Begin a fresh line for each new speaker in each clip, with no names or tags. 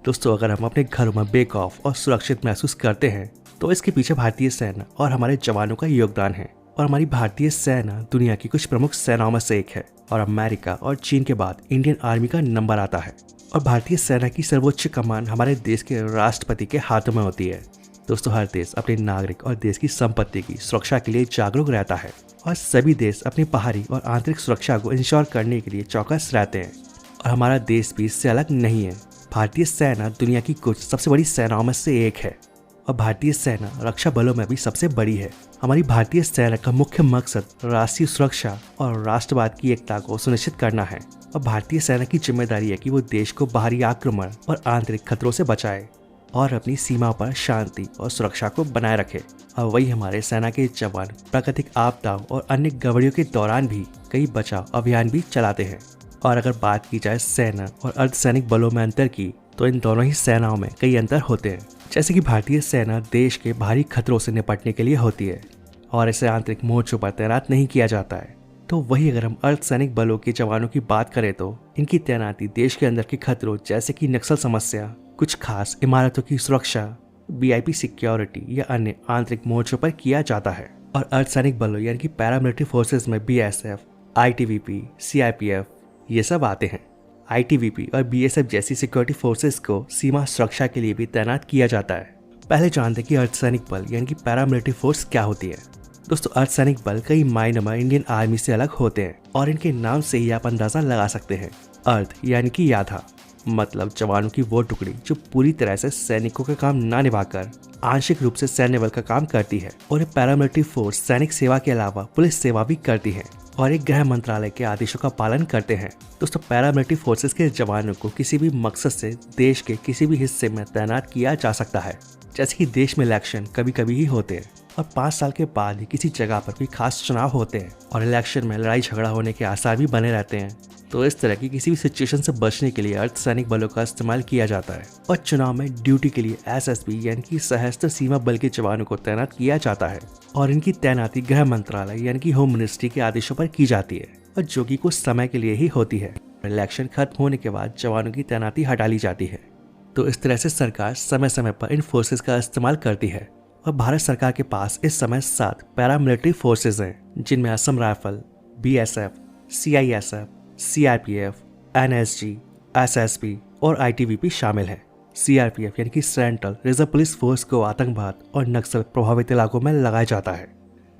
दोस्तों, अगर हम अपने घरों में बेखौफ और सुरक्षित महसूस करते हैं तो इसके पीछे भारतीय सेना और हमारे जवानों का योगदान है। और हमारी भारतीय सेना दुनिया की कुछ प्रमुख सेनाओं में से एक है और अमेरिका और चीन के बाद इंडियन आर्मी का नंबर आता है। और भारतीय सेना की सर्वोच्च कमान हमारे देश के राष्ट्रपति के हाथों में होती है। दोस्तों, हर देश अपने नागरिक और देश की संपत्ति की सुरक्षा के लिए जागरूक रहता है और सभी देश अपनी बाहरी और आंतरिक सुरक्षा को इंश्योर करने के लिए चौकस रहते हैं। और हमारा देश भी इससे अलग नहीं है। भारतीय सेना दुनिया की कुछ सबसे बड़ी सेनाओं में से एक है और भारतीय सेना रक्षा बलों में भी सबसे बड़ी है। हमारी भारतीय सेना का मुख्य मकसद राष्ट्रीय सुरक्षा और राष्ट्रवाद की एकता को सुनिश्चित करना है। और भारतीय सेना की जिम्मेदारी है कि वो देश को बाहरी आक्रमण और आंतरिक खतरों से बचाए और अपनी सीमा पर शांति और सुरक्षा को बनाए रखे। और वही हमारे सेना के जवान प्राकृतिक आपदाओं और अन्य गड़बड़ियों के दौरान भी कई बचाव अभियान भी चलाते हैं। और अगर बात की जाए सेना और अर्धसैनिक बलों में अंतर की, तो इन दोनों ही सेनाओं में कई अंतर होते हैं। जैसे कि भारतीय सेना देश के बाहरी खतरों से निपटने के लिए होती है और इसे आंतरिक मोर्चों पर तैनात नहीं किया जाता है। तो वही अगर हम अर्धसैनिक बलों के जवानों की बात करें तो इनकी तैनाती देश के अंदर के खतरों जैसे कि नक्सल समस्या, कुछ खास इमारतों की सुरक्षा, वीआईपी सिक्योरिटी या अन्य आंतरिक मोर्चों पर किया जाता है। और अर्धसैनिक बलों यानी कि पैरामिलिट्री फोर्सेस में बीएसएफ, आईटीबीपी, सीआरपीएफ ये सब आते हैं। आईटीबीपी और बीएसएफ जैसी सिक्योरिटी फोर्सेस को सीमा सुरक्षा के लिए भी तैनात किया जाता है। पहले जानते हैं कि अर्धसैनिक बल यानी कि पैरामिलिट्री फोर्स क्या होती है। दोस्तों, अर्धसैनिक बल कई मायनों में इंडियन आर्मी से अलग होते हैं और इनके नाम से ही आप अंदाजा लगा सकते हैं। अर्ध यानी कि आधा, मतलब जवानों की वो टुकड़ी जो पूरी तरह से सैनिकों का काम ना निभाकर आंशिक रूप से सैन्य बल का काम करती है। और ये पैरामिलिट्री फोर्स सैनिक सेवा के अलावा पुलिस सेवा भी करती है और एक गृह मंत्रालय के आदेशों का पालन करते हैं। दोस्तों, पैरामिलिट्री फोर्सेस के जवानों को किसी भी मकसद से देश के किसी भी हिस्से में तैनात किया जा सकता है। जैसे कि देश में इलेक्शन कभी कभी ही होते हैं और 5 साल के बाद ही किसी जगह पर कोई खास चुनाव होते हैं और इलेक्शन में लड़ाई झगड़ा होने के आसार भी बने रहते हैं। तो इस तरह की किसी भी सिचुएशन से बचने के लिए अर्धसैनिक बलों का इस्तेमाल किया जाता है। और चुनाव में ड्यूटी के लिए एसएसबी यानी कि सशस्त्र सीमा बल के जवानों को तैनात किया जाता है और इनकी तैनाती गृह मंत्रालय यानी कि होम मिनिस्ट्री के आदेशों पर की जाती है और जो कि कुछ समय के लिए ही होती है। इलेक्शन खत्म होने के बाद जवानों की तैनाती हटा ली जाती है। तो इस तरह से सरकार समय समय पर इन फोर्सेस का इस्तेमाल करती है। और भारत सरकार के पास इस समय 7 पैरामिलिट्री फोर्सेस हैं, जिनमें Assam rifle, BSF, CISF, CRPF, NSG, SSB और आईटीबीपी शामिल है। सीआरपीएफ यानी कि सेंट्रल रिजर्व पुलिस फोर्स को आतंकवाद और नक्सल प्रभावित इलाकों में लगाया जाता है।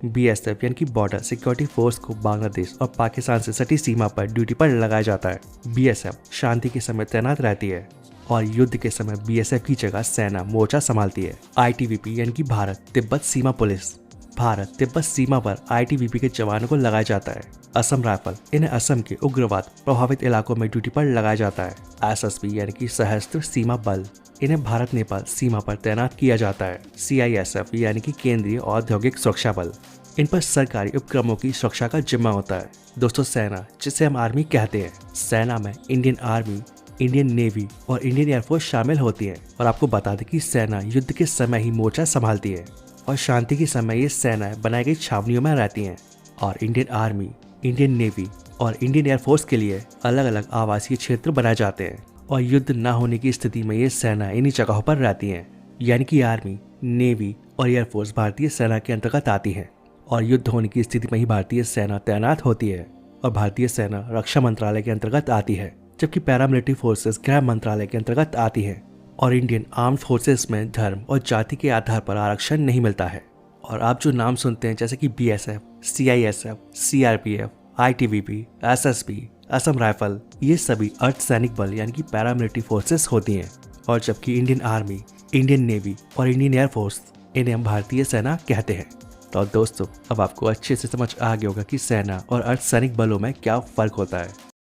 बीएसएफ यानी कि बॉर्डर सिक्योरिटी फोर्स को बांग्लादेश और पाकिस्तान से सटी सीमा पर ड्यूटी पर लगाया जाता है। बीएसएफ शांति के समय तैनात रहती है और युद्ध के समय बीएसएफ की जगह सेना मोर्चा संभालती है। आईटीबीपी यानी कि भारत तिब्बत सीमा पुलिस, भारत तिब्बत सीमा पर आईटीबीपी के जवानों को लगाया जाता है। असम राइफल, इन्हें असम के उग्रवाद प्रभावित इलाकों में ड्यूटी पर लगाया जाता है। एसएसबी यानी कि सशस्त्र सीमा बल, इन्हें भारत नेपाल सीमा पर तैनात किया जाता है। सीआईएसएफ यानी कि केंद्रीय औद्योगिक सुरक्षा बल, इन पर सरकारी उपक्रमों की सुरक्षा का जिम्मा होता है। दोस्तों, सेना जिसे हम आर्मी कहते हैं, सेना में इंडियन आर्मी, इंडियन नेवी और इंडियन एयरफोर्स शामिल होती है। और आपको बता दें कि सेना युद्ध के समय ही मोर्चा संभालती है और शांति के समय ये सेनाएं बनाई गई छावनियों में रहती हैं। और इंडियन आर्मी, इंडियन नेवी और इंडियन एयरफोर्स के लिए अलग अलग आवासीय क्षेत्र बनाए जाते हैं और युद्ध न होने की स्थिति में ये सेना इन्हीं जगहों पर रहती हैं। यानी कि आर्मी, नेवी और एयरफोर्स भारतीय सेना के अंतर्गत आती है और युद्ध होने की स्थिति में ही भारतीय सेना तैनात होती है। और भारतीय सेना रक्षा मंत्रालय के अंतर्गत आती है, जबकि पैरामिलिट्री फोर्सेस गृह मंत्रालय के अंतर्गत आती है। और इंडियन आर्म्ड फोर्सेस में धर्म और जाति के आधार पर आरक्षण नहीं मिलता है। और आप जो नाम सुनते हैं जैसे कि BSF, CISF, CRPF, ITBP, SSB, Assam rifle, ये सभी अर्धसैनिक बल यानी कि पैरामिलिट्री फोर्सेस होती हैं। और जबकि इंडियन आर्मी, इंडियन नेवी और इंडियन एयरफोर्स, इन्हें हम भारतीय सेना कहते हैं। तो दोस्तों, अब आपको अच्छे से समझ आ गया होगा कि सेना और अर्धसैनिक बलों में क्या फर्क होता है।